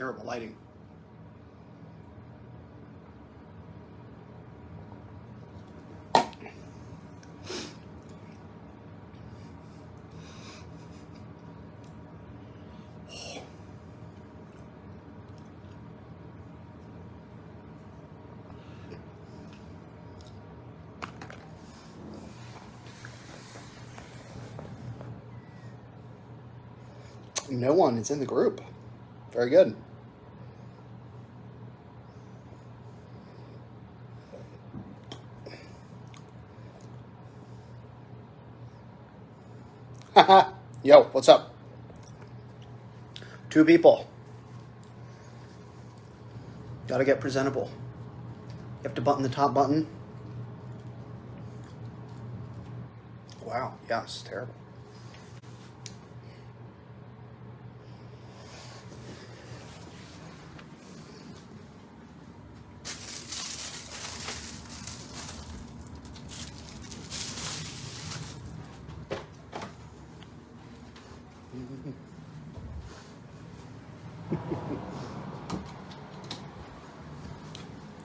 terrible lighting. No one is in the group. Very good. Haha. Yo, what's up? 2 people. Gotta get presentable. You have to button the top button. Wow, yeah, it's terrible.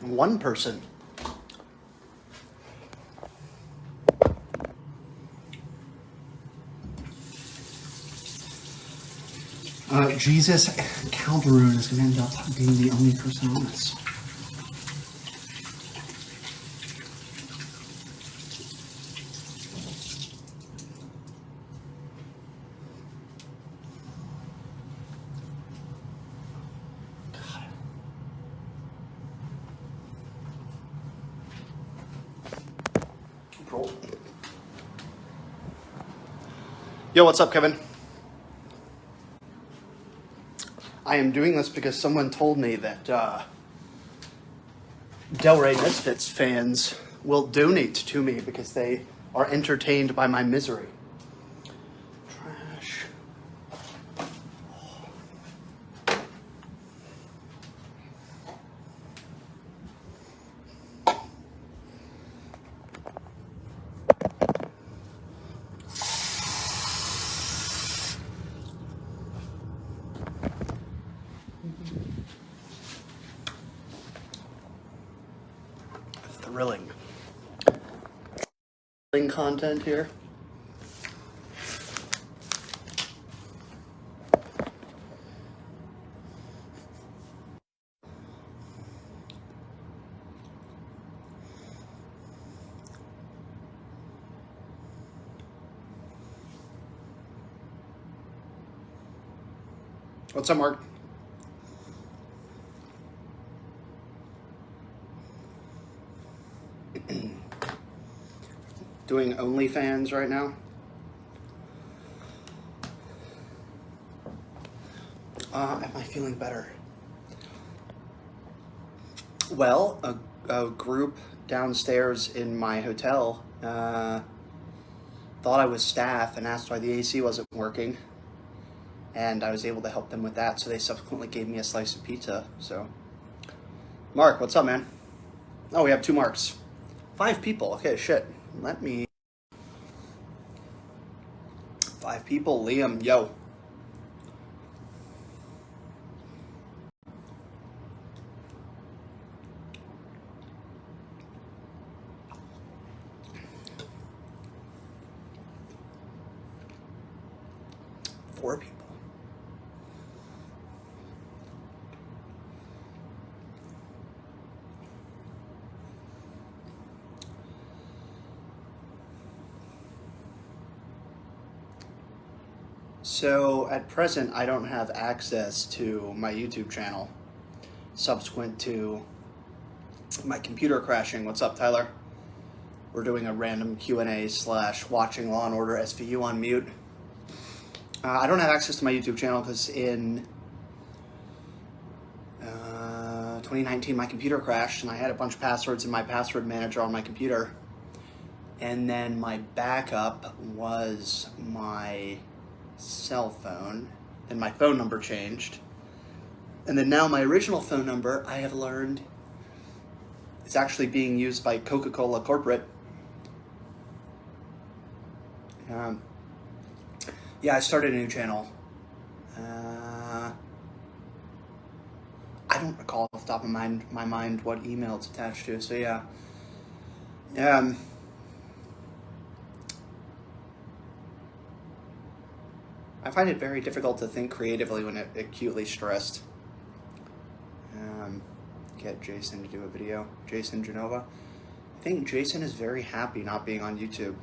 One person. Jesus Calderon is going to end up being the only person on this. Yo, what's up, Kevin? I am doing this because someone told me that Del Rey Misfits fans will donate to me because they are entertained by my misery. Trash. Thrilling content here. What's up, Mark? Doing OnlyFans right now. Am I feeling better? Well, a group downstairs in my hotel thought I was staff and asked why the AC wasn't working. And I was able to help them with that, so they subsequently gave me a slice of pizza. So, Mark, what's up, man? Oh, we have 2 Marks. 5 people. Okay, shit. Let me... 5 people. Liam, yo. Four people. So at present, I don't have access to my YouTube channel subsequent to my computer crashing. What's up, Tyler? We're doing a random Q&A / watching Law & Order SVU on mute. I don't have access to my YouTube channel because in 2019 my computer crashed and I had a bunch of passwords in my password manager on my computer. And then my backup was my cell phone, and my phone number changed. And then now my original phone number, I have learned, is actually being used by Coca-Cola corporate. Yeah, I started a new channel. I don't recall off the top of my mind what email it's attached to. So yeah. I find it very difficult to think creatively when acutely stressed. Get Jason to do a video. Jason Genova. I think Jason is very happy not being on YouTube.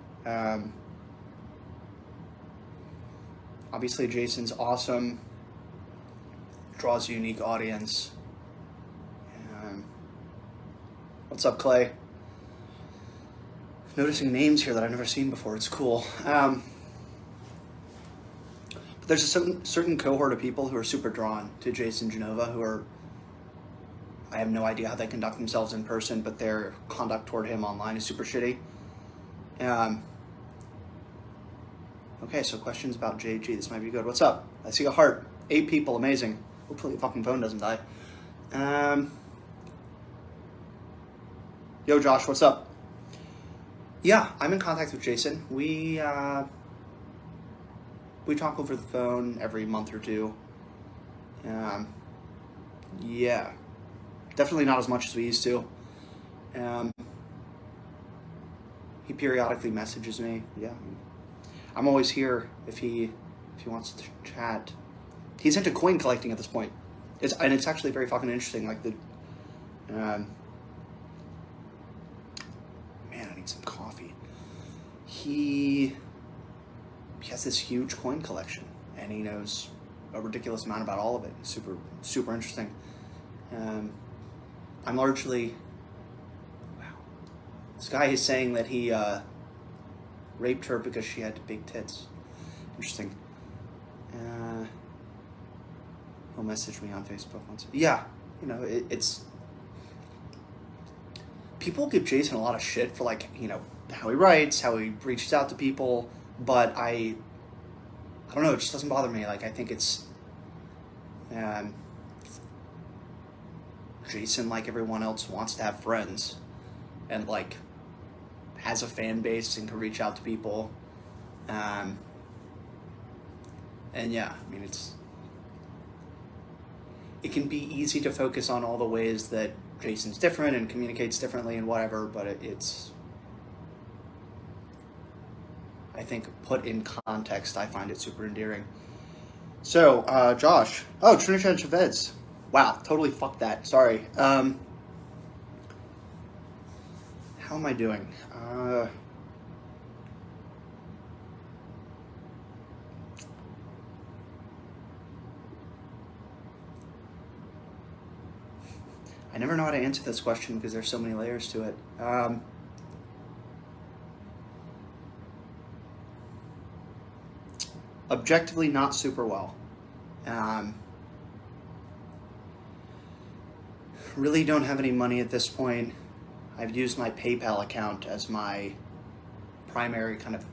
Obviously, Jason's awesome. Draws a unique audience. What's up, Clay? Noticing names here that I've never seen before. It's cool. But there's a certain cohort of people who are super drawn to Jason Genova, who are, I have no idea how they conduct themselves in person, but their conduct toward him online is super shitty. Okay, so questions about JG. This might be good. What's up? I see a heart. 8 people. Amazing. Hopefully the fucking phone doesn't die. Yo, Josh, what's up? Yeah, I'm in contact with Jason. We talk over the phone every month or two. Yeah. Definitely not as much as we used to. He periodically messages me. Yeah. I'm always here if he wants to chat. He's into coin collecting at this point. It's actually very fucking interesting. Like man, I need some coffee. He has this huge coin collection, and he knows a ridiculous amount about all of it. Super, super interesting. I'm largely, wow. This guy is saying that he raped her because she had big tits. Interesting. He'll message me on Facebook once. Yeah, you know, it's people give Jason a lot of shit for, like, you know, how he writes, how he reaches out to people, but I don't know, it just doesn't bother me. Like, I think it's Jason, like everyone else, wants to have friends and, like, has a fan base and can reach out to people. And yeah, I mean, it can be easy to focus on all the ways that Jason's different and communicates differently and whatever, but it's, I think, put in context, I find it super endearing. So, Josh. Oh, Trinidad Chavez. Wow, totally fucked that. Sorry. How am I doing? I never know how to answer this question because there's so many layers to it. Objectively, not super well. Really don't have any money at this point. I've used my PayPal account as my primary kind of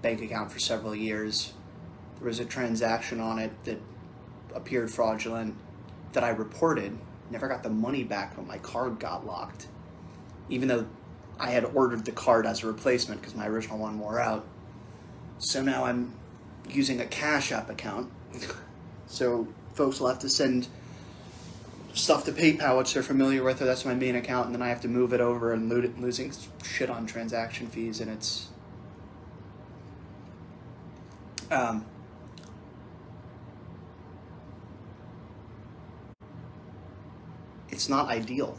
bank account for several years. There was a transaction on it that appeared fraudulent that I reported. Never got the money back, but my card got locked. Even though I had ordered the card as a replacement because my original one wore out. So now I'm using a Cash App account. So folks will have to send stuff to PayPal, which they're familiar with, or that's my main account, and then I have to move it over and losing shit on transaction fees, and it's not ideal.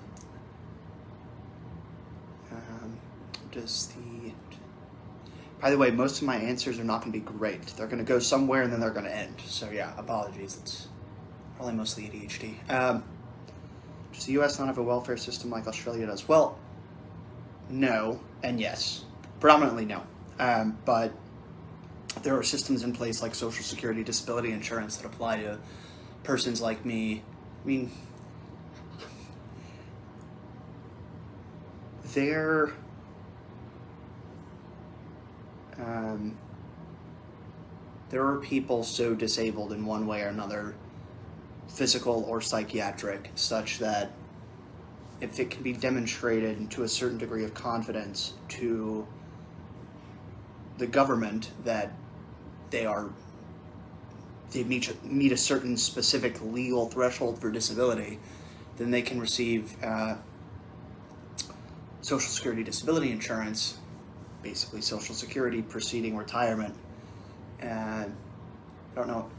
By the way, most of my answers are not going to be great. They're going to go somewhere and then they're going to end. So yeah, apologies. It's probably mostly ADHD. Does the U.S. not have a welfare system like Australia does? Well, no and yes. Predominantly no. But there are systems in place like Social Security, disability insurance that apply to persons like me. I mean, there are people so disabled in one way or another, physical or psychiatric, such that if it can be demonstrated to a certain degree of confidence to the government that they meet a certain specific legal threshold for disability, then they can receive Social Security disability insurance, basically Social Security preceding retirement. And I don't know,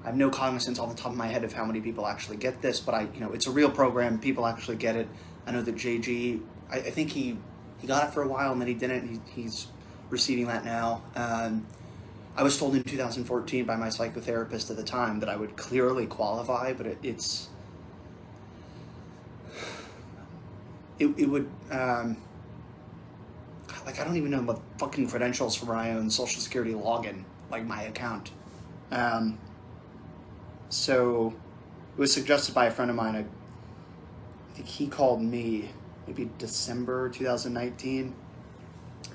I have no cognizance off the top of my head of how many people actually get this, but it's a real program. People actually get it. I know that JG, I think he got it for a while and then he didn't. He's receiving that now. I was told in 2014 by my psychotherapist at the time that I would clearly qualify, but it would, like, I don't even know what fucking credentials for my own Social Security login, like my account. So it was suggested by a friend of mine. I think he called me maybe December 2019.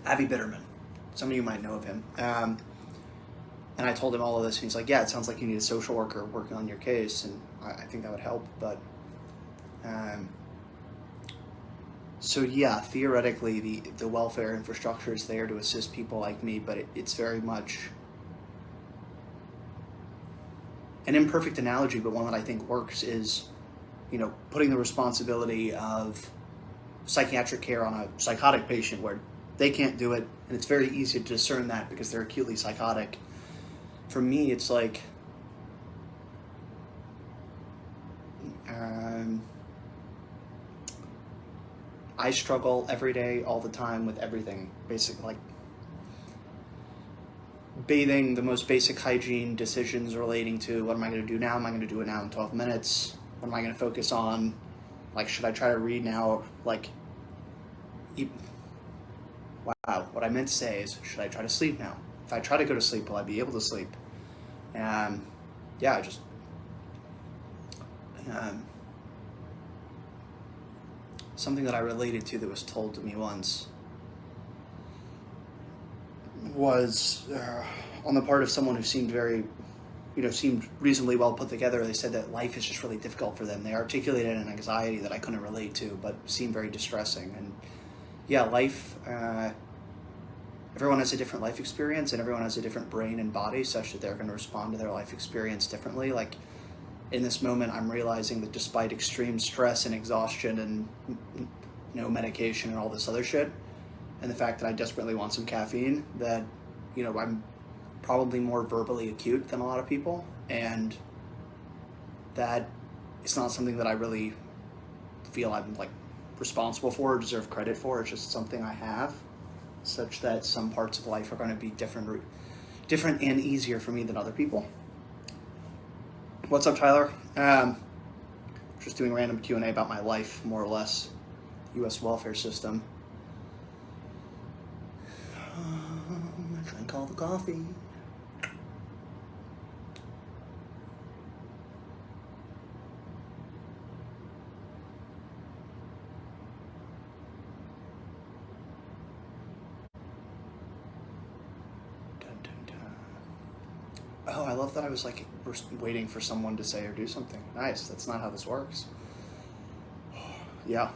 Avi Bitterman. Some of you might know of him. And I told him all of this, and he's like, yeah, it sounds like you need a social worker working on your case, and I think that would help. But so yeah, theoretically, the welfare infrastructure is there to assist people like me, but it's very much an imperfect analogy, but one that I think works is, putting the responsibility of psychiatric care on a psychotic patient where they can't do it, and it's very easy to discern that because they're acutely psychotic. For me, it's like, I struggle every day, all the time with everything, basically, like bathing, the most basic hygiene decisions relating to what am I going to do now? Am I going to do it now in 12 minutes? What am I going to focus on? Like, should I try to read now? Like, wow, what I meant to say is, should I try to sleep now? If I try to go to sleep, will I be able to sleep? Yeah, something that I related to that was told to me once was on the part of someone who seemed seemed reasonably well put together. They said that life is just really difficult for them. They articulated an anxiety that I couldn't relate to, but seemed very distressing. And yeah, life, everyone has a different life experience, and everyone has a different brain and body such that they're going to respond to their life experience differently. Like, in this moment, I'm realizing that despite extreme stress and exhaustion and no medication and all this other shit, and the fact that I desperately want some caffeine, that, I'm probably more verbally acute than a lot of people, and that it's not something that I really feel I'm, like, responsible for or deserve credit for. It's just something I have, such that some parts of life are going to be different and easier for me than other people. What's up, Tyler? Just doing random Q&A about my life, more or less. U.S. welfare system. I drank all the coffee. Oh, I love that I was like waiting for someone to say or do something. Nice. That's not how this works. Yeah.